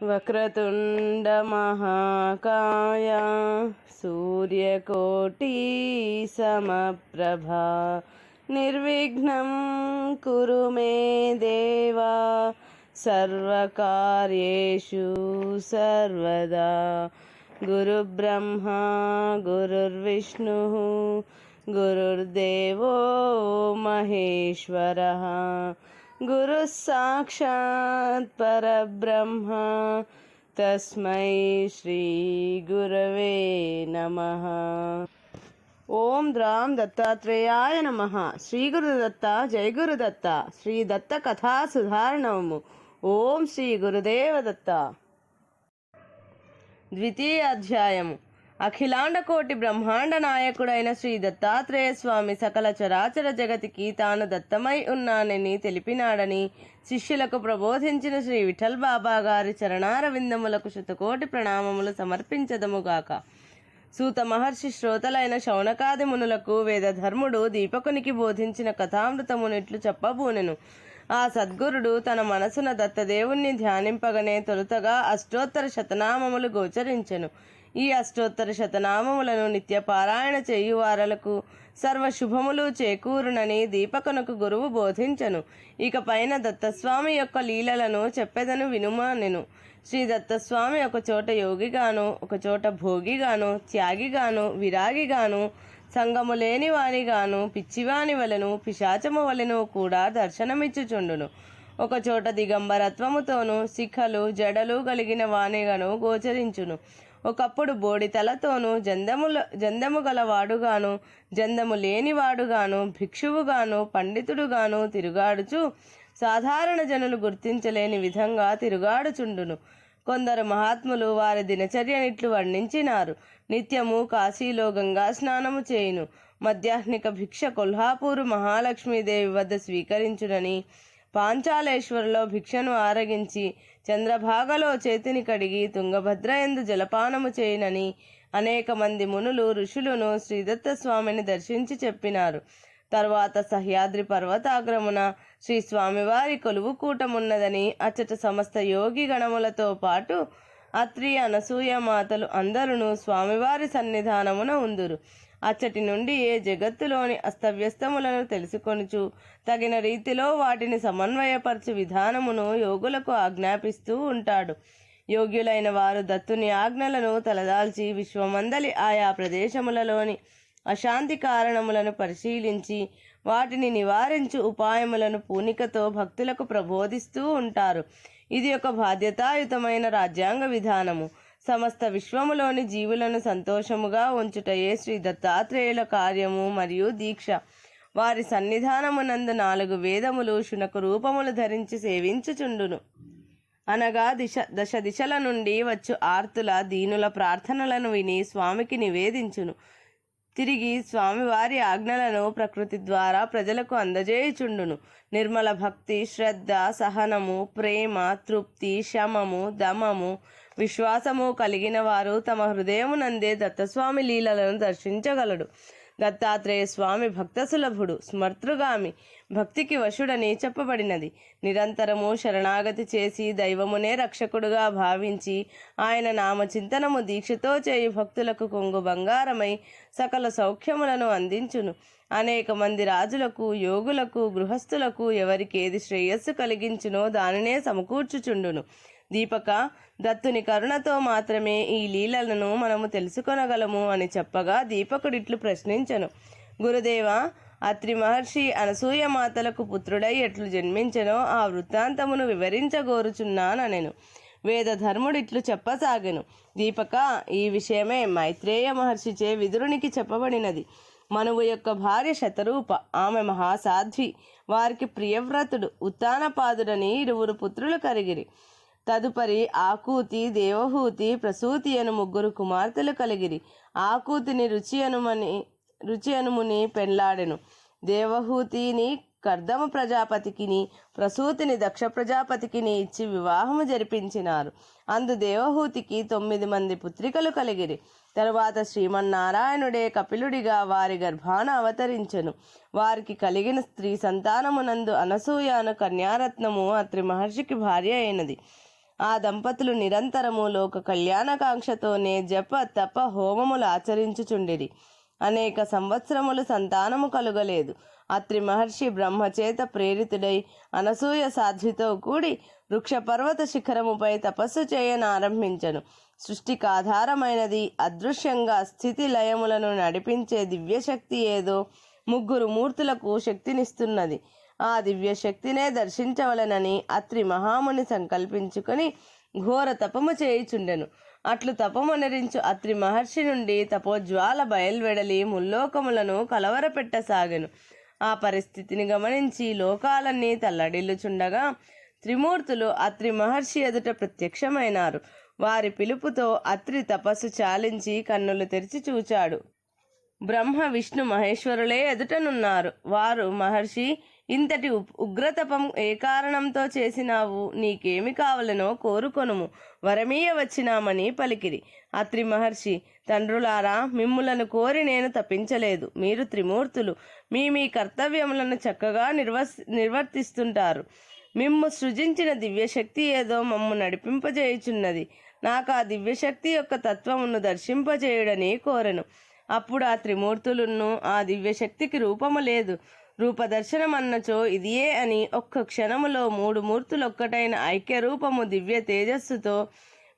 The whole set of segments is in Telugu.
వక్రతుండ మహాకాయ సూర్యకోటి సమప్రభా నిర్విఘ్నం కురు మే దేవా సర్వకార్యేషు సర్వదా. గురుబ్రహ్మా గురుర్విష్ణుః గురుర్దేవో మహేశ్వరః గురుః సాక్షాత్ పరబ్రహ్మ తస్మై శ్రీ గురవే నమః. ఓం ద్రాం దత్తాత్రేయాయ నమః. శ్రీ గురుదత్త జయ గురుదత్త. శ్రీ దత్త కథా సుధారణము. ఓం శ్రీ గురుదేవ దత్త. ద్వితీయ అధ్యాయము. అఖిలాండ కోటి బ్రహ్మాండ నాయకుడైన శ్రీ దత్తాత్రేయ స్వామి సకల చరాచర జగతికి తాను దత్తమై ఉన్నానని తెలిపినాడని శిష్యులకు ప్రబోధించిన శ్రీ విఠల్ బాబా గారి చరణార విందములకు శతకోటి ప్రణామములు సమర్పించదముగాక. సూత మహర్షి శ్రోతలైన శౌనకాది మునులకు వేదధర్ముడు దీపకునికి బోధించిన కథామృతమునిట్లు చెప్పబూనెను. ఆ సద్గురుడు తన మనసున దత్తదేవుణ్ణి ధ్యానింపగనే తొలుతగా అష్టోత్తర శతనామములు గోచరించెను. ఈ అష్టోత్తర శతనామములను నిత్యపారాయణ చేయువారలకు సర్వశుభములు చేకూరునని దీపకునకు గురువు బోధించెను. ఇక పైన దత్తస్వామి యొక్క లీలలను చెప్పెదను వినుమానెను. శ్రీ దత్తస్వామి ఒకచోట యోగిగాను, ఒకచోట భోగిగాను, త్యాగిగాను, విరాగిగాను, సంగము లేని వానిగాను, పిచ్చివాని వలెను, పిశాచము వలెను కూడా దర్శనమిచ్చుచుండును. ఒకచోట దిగంబరత్వముతోనూ శిఖలు జడలు కలిగిన వానిగాను గోచరించును. ఒకప్పుడు బోడి తలతోనూ జందము గలవాడుగాను, జందము లేనివాడుగాను, భిక్షువుగాను, పండితుడుగాను తిరుగాడుచు సాధారణ జనులు గుర్తించలేని విధంగా తిరుగాడుచుండును. కొందరు మహాత్ములు వారి దినచర్యనిట్లు వర్ణించినారు. నిత్యము కాశీలో గంగా స్నానము చేయును. మధ్యాహ్నిక భిక్ష కొల్హాపూరు మహాలక్ష్మీదేవి వద్ద స్వీకరించునని, పాంచాలేశ్వరలో భిక్షను ఆరగించి చంద్రభాగలో చేతిని కడిగి తుంగభద్ర యందు జలపానము చేయునని అనేక మంది మునులు ఋషులను శ్రీదత్త స్వామిని దర్శించి చెప్పినారు. తర్వాత సహ్యాద్రి పర్వతాగ్రమున శ్రీ స్వామివారి కొలువు కూటమున్నదని, అచ్చట సమస్త యోగి గణములతో పాటు అత్రి అనసూయ మాతలు అందరును స్వామివారి సన్నిధానమున ఉందురు. అచ్చటి నుండి ఏ జగత్తులోని అస్తవ్యస్తములను తెలుసుకొనుచు తగిన రీతిలో వాటిని సమన్వయపరచు విధానమును యోగులకు ఆజ్ఞాపిస్తూ ఉంటాడు. యోగ్యులైన వారు దత్తుని ఆజ్ఞలను తలదాల్చి విశ్వమందలి ఆయా ప్రదేశములలోని అశాంతి కారణములను పరిశీలించి వాటిని నివారించు ఉపాయములను పూనికతో భక్తులకు ప్రబోధిస్తూ ఉంటారు. ఇది ఒక బాధ్యతాయుతమైన రాజ్యాంగ విధానము. సమస్త విశ్వములోని జీవులను సంతోషముగా ఉంచుటయే శ్రీ దత్తాత్రేయుల కార్యము మరియు దీక్ష. వారి సన్నిధానమునందు 4 వేదములు శునకు రూపములు ధరించి సేవించుచుండును. అనగా దశ దిశల నుండి వచ్చు ఆర్తుల దీనుల ప్రార్థనలను విని స్వామికి నివేదించును. తిరిగి స్వామివారి ఆజ్ఞలను ప్రకృతి ద్వారా ప్రజలకు అందజేయుచుండును. నిర్మల భక్తి, శ్రద్ధ, సహనము, ప్రేమ, తృప్తి, శమము, దమము, విశ్వాసము కలిగిన వారు తమ హృదయమునందే దత్తస్వామి లీలలను దర్శించగలడు. దత్తాత్రేయ స్వామి భక్త సులభుడు, స్మర్తృగామి, భక్తికి వశుడని చెప్పబడినది. నిరంతరము శరణాగతి చేసి దైవమునే రక్షకుడుగా భావించి ఆయన నామచింతనము దీక్షతో చేయు భక్తులకు కొంగు బంగారమై సకల సౌఖ్యములను అందించును. అనేక మంది రాజులకు, యోగులకు, గృహస్థులకు ఎవరికి ఏది శ్రేయస్సు కలిగించునో దానినే సమకూర్చుచుండును. దీపక, దత్తుని కరుణతో మాత్రమే ఈ లీలలను మనము తెలుసుకొనగలము అని చెప్పగా దీపకుడిట్లు ప్రశ్నించెను. గురుదేవ, అత్రి మహర్షి అనసూయ మాతలకు పుత్రుడై ఎట్లు జన్మించెనో ఆ వృత్తాంతమును వివరించగోరుచున్నానెను. వేదధర్ముడిట్లు చెప్పసాగెను. దీపక, ఈ విషయమే మైత్రేయ మహర్షిచే విదురునికి చెప్పబడినది. మనువు యొక్క భార్య శతరూప. ఆమె మహాసాధ్వి. వారికి ప్రియవ్రతుడు ఉత్తానపాదుడని 2 పుత్రులు కలిగిరి. తదుపరి ఆకూతి, దేవహూతి, ప్రసూతి అను 3 కుమార్తెలు కలిగిరి. ఆకూతిని రుచి అనుముని పెండ్లాడెను. దేవహూతిని కర్దమ ప్రజాపతికిని, ప్రసూతిని దక్ష ప్రజాపతికిని ఇచ్చి వివాహము జరిపించినారు. అందు దేవహూతికి 9 మంది పుత్రికలు కలిగిరి. తరువాత శ్రీమన్నారాయణుడే కపిలుడిగా వారి గర్భాన అవతరించెను. వారికి కలిగిన స్త్రీ సంతానమునందు అనసూయ అను కన్యారత్నము అత్రి మహర్షికి భార్య అయినది. ఆ దంపతులు నిరంతరము లోక కళ్యాణకాంక్షతోనే జప తప హోమములు ఆచరించుచుండిరి. అనేక సంవత్సరములు సంతానము కలుగలేదు. అత్రి మహర్షి బ్రహ్మచేత ప్రేరితుడై అనసూయ సాధ్వితో కూడి వృక్ష పర్వత శిఖరముపై తపస్సు చేయనారంభించను. సృష్టికి ఆధారమైనది, అదృశ్యంగా స్థితి లయములను నడిపించే దివ్యశక్తి ఏదో ముగ్గురు మూర్తులకు శక్తినిస్తున్నది. ఆ దివ్యశక్తినే దర్శించవలనని అత్రి మహాముని సంకల్పించుకొని ఘోర తపము చేయుచుండెను. అట్లు తపమునరించు అత్రి మహర్షి నుండి తపోజ్వాల బయల్వెడలి ముల్లోకములను కలవరపెట్టసాగెను. ఆ పరిస్థితిని గమనించి లోకాలన్నీ తల్లడిల్లుచుండగా త్రిమూర్తులు అత్రి మహర్షి ఎదుట ప్రత్యక్షమైనారు. వారి పిలుపుతో అత్రి తపస్సు చాలించి కన్నులు తెరిచి చూచాడు. బ్రహ్మ విష్ణు మహేశ్వరులే ఎదుటనున్నారు. వారు, మహర్షి, ఇంతటి ఉగ్రతపం ఏ కారణంతో చేసినావు? నీకేమి కావలనో కోరుకొనుము, వరమీయ వచ్చినామని పలికిరి. అత్రి మహర్షి, తండ్రులారా, మిమ్ములను కోరి నేను తప్పించలేదు. మీరు త్రిమూర్తులు, మీ కర్తవ్యములను చక్కగా నిర్వర్తిస్తుంటారు. మిమ్ము సృజించిన దివ్యశక్తి ఏదో మమ్ము నడిపింపజేయుచున్నది. నాకు ఆ దివ్యశక్తి యొక్క తత్వమును దర్శింపజేయుడని కోరెను. అప్పుడు ఆ త్రిమూర్తులను, ఆ దివ్యశక్తికి రూపము లేదు, రూపదర్శనం అన్నచో ఇదియే అని ఒక్క క్షణములో మూడు మూర్తులొక్కటైన ఐక్యరూపము దివ్య తేజస్సుతో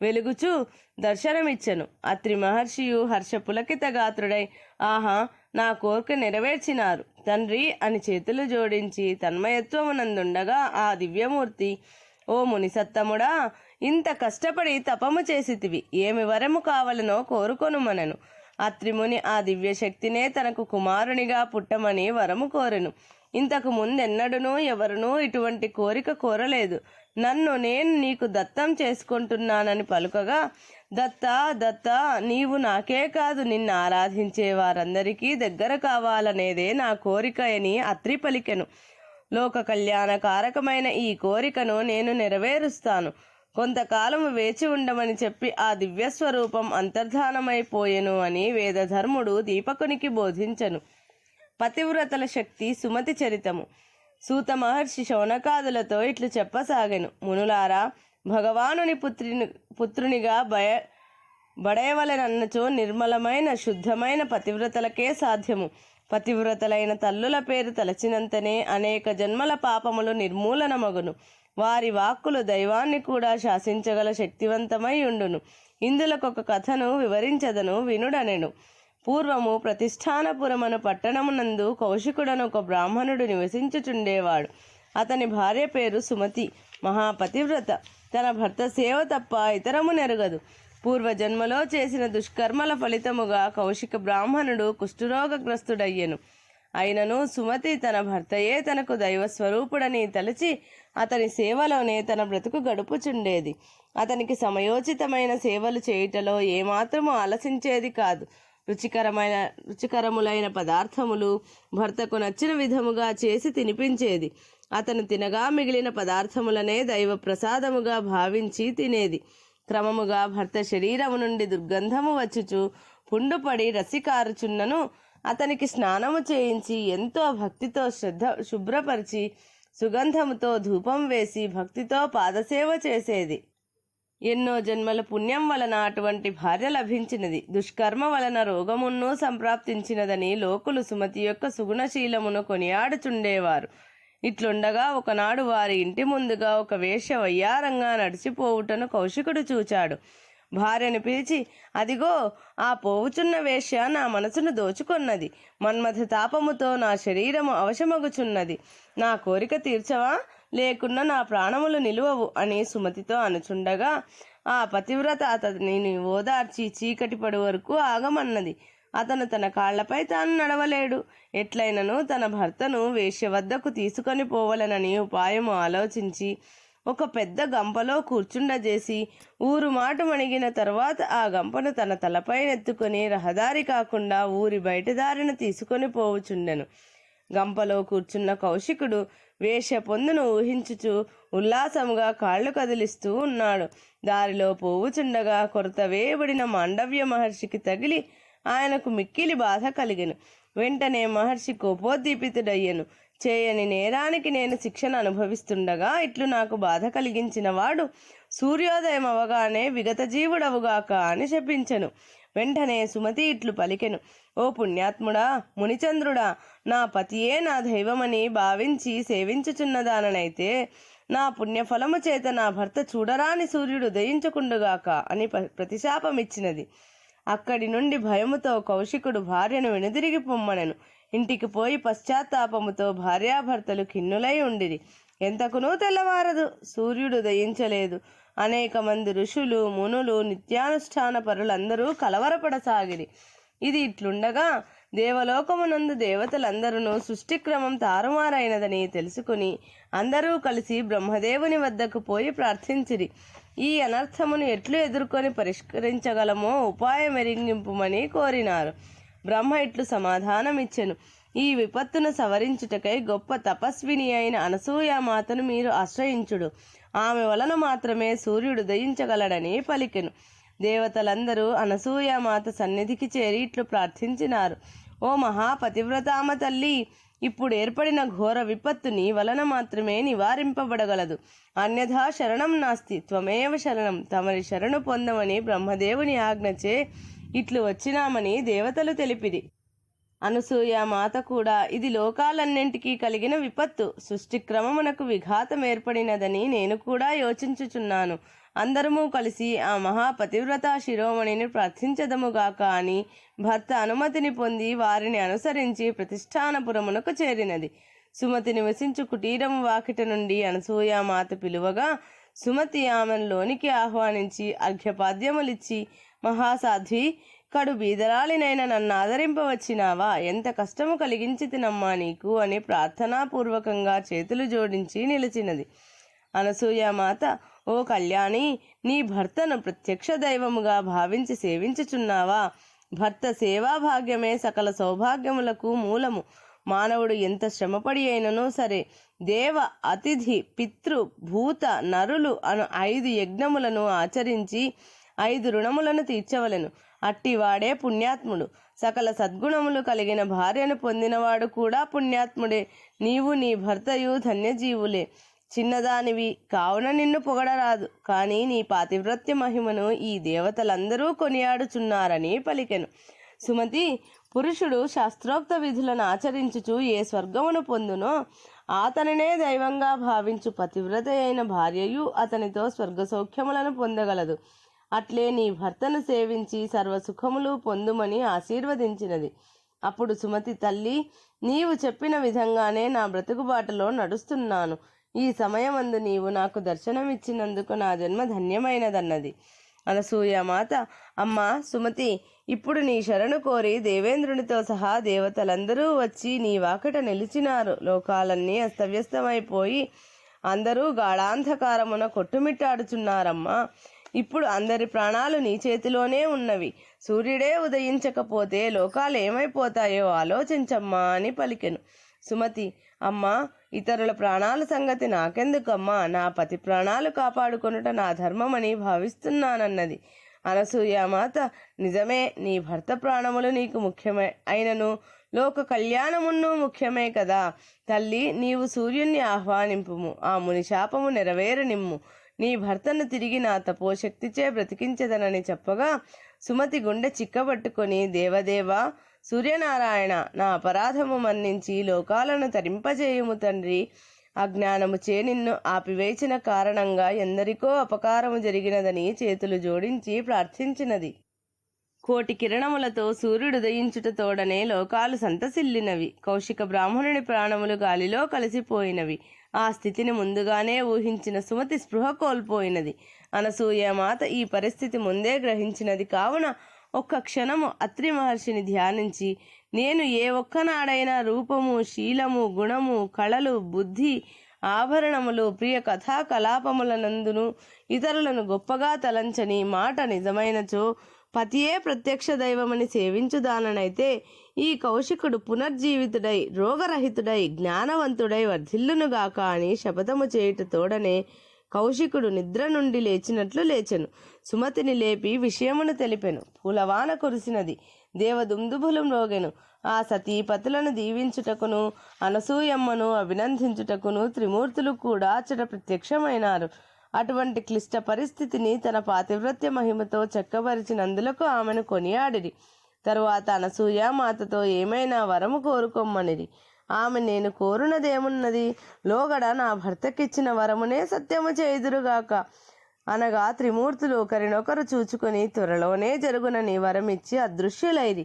వెలుగుచూ దర్శనమిచ్చెను. అత్రి మహర్షియు హర్షపులకిత గాత్రుడై, ఆహా, నా కోరిక నెరవేర్చినారు తండ్రి అని చేతులు జోడించి తన్మయత్వమునందుండగా ఆ దివ్యమూర్తి, ఓ మునిసత్తముడా, ఇంత కష్టపడి తపము చేసితివి, ఏమి వరము కావలనో కోరుకొనుమనెను. అత్రిముని ఆ దివ్యశక్తినే తనకు కుమారునిగా పుట్టమని వరము కోరెను. ఇంతకు ముందెన్నడూనూ ఎవరునూ ఇటువంటి కోరిక కోరలేదు. నేను నీకు దత్తం చేసుకుంటున్నానని పలుకగా, దత్తా దత్తా, నీవు నాకే కాదు నిన్ను ఆరాధించే వారందరికీ దగ్గర కావాలనేదే నా కోరిక అని అత్రి పలికెను. లోక కళ్యాణ కారకమైన ఈ కోరికను నేను నెరవేరుస్తాను. కొంతకాలము వేచి ఉండమని చెప్పి ఆ దివ్యస్వరూపం అంతర్ధానమైపోయెను అని వేదధర్ముడు దీపకునికి బోధించెను. పతివ్రతల శక్తి సుమతి చరితము. సూత మహర్షి శౌనకాదులతో ఇట్లు చెప్పసాగెను. మునులారా, భగవానుని పుత్రునిగా బడయవలెనన్నచో నిర్మలమైన శుద్ధమైన పతివ్రతలకే సాధ్యము. పతివ్రతలైన తల్లుల పేరు తలచినంతనే అనేక జన్మల పాపములు నిర్మూలనమగును. వారి వాక్కులు దైవాన్ని కూడా శాసించగల శక్తివంతమై ఉండును. ఇందులకొక కథను వివరించదను, వినుడనెను. పూర్వము ప్రతిష్టానపురమను పట్టణమునందు కౌశికుడను ఒక బ్రాహ్మణుడు నివసించుచుండేవాడు. అతని భార్య పేరు సుమతి. మహాపతివ్రత. తన భర్త సేవ తప్ప ఇతరము నెరగదు. పూర్వజన్మలో చేసిన దుష్కర్మల ఫలితముగా కౌశిక బ్రాహ్మణుడు కుష్ఠరోగగ్రస్తుడయ్యెను. అయినను సుమతి తన భర్తయే తనకు దైవస్వరూపుడని తలచి అతని సేవలోనే తన బ్రతుకు గడుపుచుండేది. అతనికి సమయోచితమైన సేవలు చేయుటలో ఏమాత్రము ఆలసించేది కాదు. రుచికరములైన పదార్థములు భర్తకు నచ్చిన విధముగా చేసి తినిపించేది. అతను తినగా మిగిలిన పదార్థములనే దైవ ప్రసాదముగా భావించి తినేది. క్రమముగా భర్త శరీరము నుండి దుర్గంధము వచ్చుచు పుండుపడి రసికారుచున్నను అతనికి స్నానము చేయించి ఎంతో భక్తితో శుభ్రపరిచి సుగంధముతో ధూపం వేసి భక్తితో పాదసేవ చేసేది. ఎన్నో జన్మల పుణ్యం వలన అటువంటి భార్య లభించినది. దుష్కర్మ వలన రోగమును సంప్రాప్తించినదని లోకులు సుమతి యొక్క సుగుణశీలమును కొనియాడుచుండేవారు. ఇట్లుండగా ఒకనాడు వారి ఇంటి ముందుగా ఒక వేశ్య వయ్యారంగా నడిచిపోవుటను కౌశికుడు చూచాడు. భార్యను పిలిచి, అదిగో ఆ పోవుచున్న వేశ్య నా మనసును దోచుకొన్నది. మన్మథ తాపముతో నా శరీరము అవశమగుచున్నది. నా కోరిక తీర్చవా, లేకున్నా నా ప్రాణములు నిలువవు అని సుమతితో అనుచుండగా ఆ పతివ్రత అతనిని ఓదార్చి చీకటి పడు వరకు ఆగమన్నది. అతను తన కాళ్లపై తాను నడవలేడు. ఎట్లయినను తన భర్తను వేశ్య వద్దకు తీసుకొని పోవలనని ఉపాయము ఆలోచించి ఒక పెద్ద గంపలో కూర్చుండజేసి ఊరు మాట మణిగిన తర్వాత ఆ గంపను తన తలపై నెత్తుకొని రహదారి కాకుండా ఊరి బయట దారిన తీసుకొని పోవుచుండెను. గంపలో కూర్చున్న కౌశికుడు వేశ్య పొందును ఊహించుచు ఉల్లాసముగా కాళ్ళు కదిలిస్తూ ఉన్నాడు. దారిలో పోవుచుండగా కొరత వేయబడిన మాండవ్య మహర్షికి తగిలి ఆయనకు మిక్కిలి బాధ కలిగెను. వెంటనే మహర్షి కోపోద్దీపితుడయ్యెను. చేయని నేరానికి నేను శిక్షను అనుభవిస్తుండగా ఇట్లు నాకు బాధ కలిగించిన వాడు సూర్యోదయం అవగానే విగత జీవుడవుగాక అని శపించెను. వెంటనే సుమతి ఇట్లు పలికెను: ఓ పుణ్యాత్ముడా, మునిచంద్రుడా, నా పతియే నా దైవమని భావించి సేవించుచున్నదాననైతే నా పుణ్యఫలము చేత నా భర్త చూడరాని సూర్యుడు ఉదయించకుండుగాక అని ప్రతిశాపమిచ్చినది. అక్కడి నుండి భయముతో కౌశికుడు భార్యను వెనుదిరిగి పొమ్మనెను. ఇంటికి పోయి పశ్చాత్తాపముతో భార్యాభర్తలు ఖిన్నులై ఉండిరి. ఎంతకునూ తెల్లవారదు, సూర్యుడు ఉదయించలేదు. అనేక మంది ఋషులు, మునులు, నిత్యానుష్ఠాన పరులందరూ కలవరపడసాగిరి. ఇది ఇట్లుండగా దేవలోకమునందు దేవతలందరూ సృష్టిక్రమం తారుమారైనదని తెలుసుకుని అందరూ కలిసి బ్రహ్మదేవుని వద్దకు పోయి ప్రార్థించిరి. ఈ అనర్థమును ఎట్లు ఎదుర్కొని పరిష్కరించగలమో ఉపాయం ఎరింగింపుమని కోరినారు. బ్రహ్మ ఇట్లు సమాధానమిచ్చెను: ఈ విపత్తును సవరించుటకై గొప్ప తపస్విని అయిన అనసూయామాతను మీరు ఆశ్రయించుడు. ఆమె వలన మాత్రమే సూర్యుడు ఉదయించగలడని పలికెను. దేవతలందరూ అనసూయామాత సన్నిధికి చేరి ఇట్లు ప్రార్థించినారు: ఓ మహాపతివ్రతామ తల్లి, ఇప్పుడు ఏర్పడిన ఘోర విపత్తు నీ వలన మాత్రమే నివారింపబడగలదు. అన్యథా శరణం నాస్తి, త్వమేవ శరణం. తమరి శరణు పొందమని బ్రహ్మదేవుని ఆజ్ఞచే ఇట్లు వచ్చినామని దేవతలు తెలిపిరి. అనసూయామాత కూడా ఇది లోకాలన్నింటికీ కలిగిన విపత్తు, సృష్టిక్రమమునకు విఘాతం ఏర్పడినదని నేను కూడా యోచించుచున్నాను. అందరము కలిసి ఆ మహాపతివ్రత శిరోమణిని ప్రార్థించదముగాక అని భర్త అనుమతిని పొంది వారిని అనుసరించి ప్రతిష్టానపురమునకు చేరినది. సుమతి నివసించు కుటీరము వాకిట నుండి అనసూయామాత పిలువగా సుమతి ఆమెను లోనికి ఆహ్వానించి అర్ఘ్యపాద్యములిచ్చి, మహాసాధ్వి, కడు బీదరాలినైన నన్ను ఆదరింపవచ్చినావా? ఎంత కష్టము కలిగించి తినమ్మా నీకు అని ప్రార్థనాపూర్వకంగా చేతులు జోడించి నిలిచినది. అనసూయామాత: ఓ కళ్యాణి, నీ భర్తను ప్రత్యక్ష దైవముగా భావించి సేవించుచున్నావా? భర్త సేవాభాగ్యమే సకల సౌభాగ్యములకు మూలము. మానవుడు ఎంత శ్రమపడి అయినను సరే దేవ, అతిథి, పితృ, భూత, నరులు అను 5 యజ్ఞములను ఆచరించి 5 రుణములను తీర్చవలెను. అట్టివాడే పుణ్యాత్ముడు. సకల సద్గుణములు కలిగిన భార్యను పొందినవాడు కూడా పుణ్యాత్ముడే. నీవు నీ భర్తయు ధన్యజీవులే. చిన్నదానివి కావున నిన్ను పొగడరాదు, కానీ నీ పాతివ్రత్య మహిమను ఈ దేవతలందరూ కొనియాడుచున్నారని పలికెను. సుమతి: పురుషుడు శాస్త్రోక్త విధులను ఆచరించుచు ఏ స్వర్గమును పొందునో అతనినే దైవంగా భావించు పతివ్రత అయిన భార్యయు అతనితో స్వర్గ సౌఖ్యములను పొందగలదు. అట్లే నీ భర్తను సేవించి సర్వసుఖములు పొందుమని ఆశీర్వదించినది. అప్పుడు సుమతి తల్లి, నీవు చెప్పిన విధంగానే నా బ్రతుకుబాటలో నడుస్తున్నాను. ఈ సమయమందు నీవు నాకు దర్శనమిచ్చినందుకు నా జన్మ ధన్యమైనదన్నది. అనసూయమాత: అమ్మా సుమతి, ఇప్పుడు నీ శరణు కోరి దేవేంద్రునితో సహా దేవతలందరూ వచ్చి నీ వాకట నిలిచినారు. లోకాలన్నీ అస్తవ్యస్తమైపోయి అందరూ గాఢాంధకారమున కొట్టుమిట్టాడుచున్నారమ్మా. ఇప్పుడు అందరి ప్రాణాలు నీ చేతిలోనే ఉన్నవి. సూర్యుడే ఉదయించకపోతే లోకాలు ఏమైపోతాయో ఆలోచించమ్మా అని పలికెను. సుమతి: అమ్మా, ఇతరుల ప్రాణాల సంగతి నాకెందుకమ్మా? నా పతి ప్రాణాలు కాపాడుకొనుట నా ధర్మమని భావిస్తున్నానన్నది. అనసూయామాత: నిజమే, నీ భర్త ప్రాణములు నీకు ముఖ్యమే అయినను లోక కళ్యాణమును ముఖ్యమే కదా. తల్లి, నీవు సూర్యుణ్ణి ఆహ్వానింపుము, ఆ ముని శాపము నెరవేరనిమ్ము. నీ భర్తను తిరిగి నా తపోశక్తిచే బ్రతికించదనని చెప్పగా సుమతి గుండె చిక్కబట్టుకొని, దేవదేవా, సూర్యనారాయణ, నా అపరాధము మన్నించి లోకాలను తరింపజేయుము తండ్రి. అజ్ఞానము చే నిన్ను ఆపివేచిన కారణంగా ఎందరికో అపకారము జరిగినదని చేతులు జోడించి ప్రార్థించినది. కోటి కిరణములతో సూర్యుడు ఉదయించుట తోడనే లోకాలు సంతసిల్లినవి. కౌశిక బ్రాహ్మణుని ప్రాణములు గాలిలో కలిసిపోయినవి. ఆ స్థితిని ముందుగానే ఊహించిన సుమతి స్పృహ కోల్పోయినది. అనసూయమాత ఈ పరిస్థితి ముందే గ్రహించినది కావున ఒక్క క్షణము అత్రి మహర్షిని ధ్యానించి, నేను ఏ ఒక్కనాడైనా రూపము, శీలము, గుణము, కళలు, బుద్ధి, ఆభరణములు, ప్రియ కథా కలాపములనందును ఇతరులను గొప్పగా తలంచని మాట నిజమైనచో పతియే ప్రత్యక్ష దైవమని సేవించుదాననైతే ఈ కౌశికుడు పునర్జీవితుడై రోగరహితుడై జ్ఞానవంతుడై వర్ధిల్లునుగాక అని శపథము చేయుట తోడనే కౌశికుడు నిద్ర నుండి లేచినట్లు లేచెను. సుమతిని లేపి విషయమును తెలిపెను. పూలవాన కురిసినది. దేవదుందుభులు మ్రోగెను. ఆ సతీపతులను దీవించుటకును అనసూయమ్మను అభినందించుటకును త్రిమూర్తులు కూడా అచ్చట ప్రత్యక్షమైనారు. అటువంటి క్లిష్ట పరిస్థితిని తన పాతివ్రత్య మహిమతో చక్కబరిచినందులకు ఆమెను కొనియాడిరి. తరువాత అనసూయ మాతతో ఏమైనా వరము కోరుకొమ్మనిరి. ఆమె, నేను కోరునదేమున్నది, లోగడ నా భర్తకిచ్చిన వరమునే సత్యము చేయుదురుగాక అనగా త్రిమూర్తులు ఒకరినొకరు చూచుకొని త్వరలోనే జరుగునని వరమిచ్చి అదృశ్యులైరి.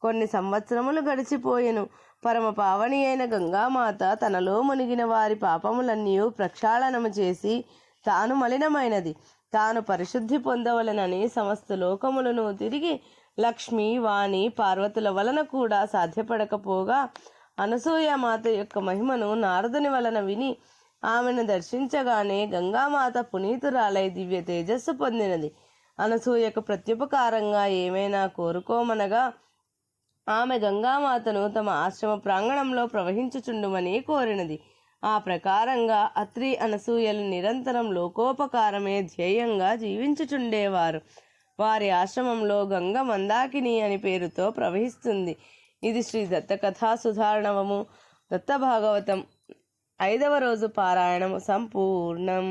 కొన్ని సంవత్సరములు గడిచిపోయెను. పరమ పావని అయిన గంగామాత తనలో మునిగిన వారి పాపములన్నీ ప్రక్షాళనము చేసి తాను మలినమైనది, తాను పరిశుద్ధి పొందవలనని సమస్త లోకములను తిరిగి లక్ష్మి, వాణి, పార్వతుల వలన కూడా సాధ్యపడకపోగా అనసూయమాత యొక్క మహిమను నారదుని వలన విని ఆమెను దర్శించగానే గంగామాత పునీతురాలై దివ్య తేజస్సు పొందినది. అనసూయకు ప్రత్యుపకారంగా ఏమైనా కోరుకోమనగా ఆమె గంగామాతను తమ ఆశ్రమ ప్రాంగణంలో ప్రవహించుచుండుమని కోరినది. ఆ ప్రకారంగా అత్రి అనసూయలు నిరంతరం లోకోపకారమే ధ్యేయంగా జీవించుచుండేవారు. వారి ఆశ్రమంలో గంగ మందాకిని అని పేరుతో ప్రవహిస్తుంది. ఇది శ్రీ దత్తకథా సుధారణవము దత్త భాగవతం 5వ రోజు పారాయణము సంపూర్ణం.